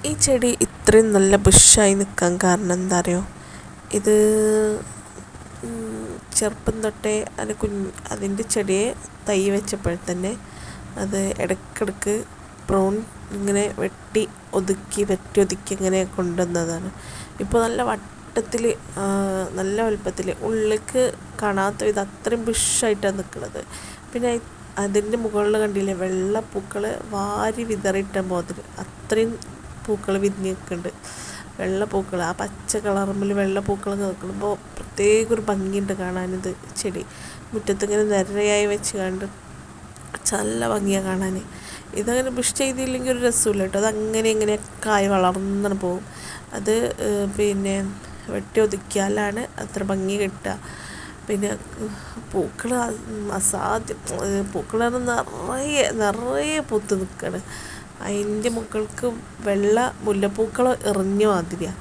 ഈ ചെടി ഇത്രയും നല്ല ബുഷായി നിൽക്കാൻ കാരണം എന്താ അറിയോ? ഇത് ചെറുപ്പം തൊട്ടേ അതിൻ്റെ ചെടിയെ തൈ വെച്ചപ്പോൾ തന്നെ അത് ഇടയ്ക്കിടയ്ക്ക് ബ്രൗൺ ഇങ്ങനെ വെട്ടി ഒതുക്കി ഇങ്ങനെ കൊണ്ടുവന്നതാണ്. ഇപ്പോൾ നല്ല വട്ടത്തിൽ നല്ല വലുപ്പത്തിൽ ഉള്ളിലേക്ക് കാണാത്ത വിധം അത്രയും ബുഷായിട്ടാണ് നിൽക്കുന്നത്. പിന്നെ അതിൻ്റെ മുകളിൽ കണ്ടില്ലേ വെള്ളപ്പൂക്കൾ വാരി വിതറിയിട്ട പോതിൽ അത്രയും പൂക്കൾ വിരിഞ്ഞ് നിൽക്കുന്നുണ്ട്. വെള്ളപ്പൂക്കൾ ആ പച്ച കളറുമ്പിൽ വെള്ളപ്പൂക്കൾ നിൽക്കുമ്പോൾ പ്രത്യേക ഒരു ഭംഗിയുണ്ട് കാണാനിത്. ചെടി മുറ്റത്തിങ്ങനെ നിരയായി വെച്ച് കണ്ട് നല്ല ഭംഗിയാണ് കാണാൻ. ഇതങ്ങനെ ബുഷ് ചെയ്തില്ലെങ്കിൽ ഒരു രസമില്ല കേട്ടോ. അതങ്ങനെ ഇങ്ങനെയൊക്കെ ആയി വളർന്നു പോകും. അത് പിന്നെ വെട്ടി ഒതുക്കിയാലാണ് അത്ര ഭംഗി കിട്ടുക. പിന്നെ പൂക്കൾ അസാധ്യം, പൂക്കൾ നിറയെ പൂത്ത് നിൽക്കുകയാണ്. അതിൻ്റെ മുകൾക്ക് വെള്ള മുല്ലപ്പൂക്കൾ എറിഞ്ഞ മാതിരിയാണ്,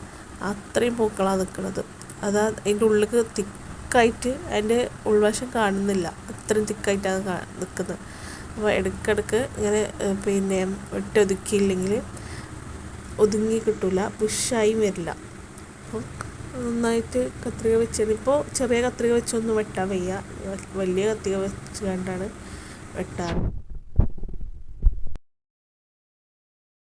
അത്രയും പൂക്കളാണ് നിൽക്കുന്നത്. അതാ അതിൻ്റെ ഉള്ളിലേക്ക് തിക്കായിട്ട് അതിൻ്റെ ഉൾവശം കാണുന്നില്ല, അത്രയും തിക്കായിട്ടാണ് നിൽക്കുന്നത്. അപ്പോൾ ഇടയ്ക്കിടയ്ക്ക് ഇങ്ങനെ പിന്നെ വെട്ടി ഒതുക്കിയില്ലെങ്കിൽ ഒതുങ്ങി കിട്ടില്ല, ബുഷായി വരില്ല. അപ്പോൾ നന്നായിട്ട് കത്രിക വെച്ചാൽ, ഇപ്പോൾ ചെറിയ കത്രിക വെച്ചൊന്നും വെട്ടാൻ വയ്യ, വലിയ കത്രിക വെച്ച് കണ്ടാണ് വെട്ടാറ്.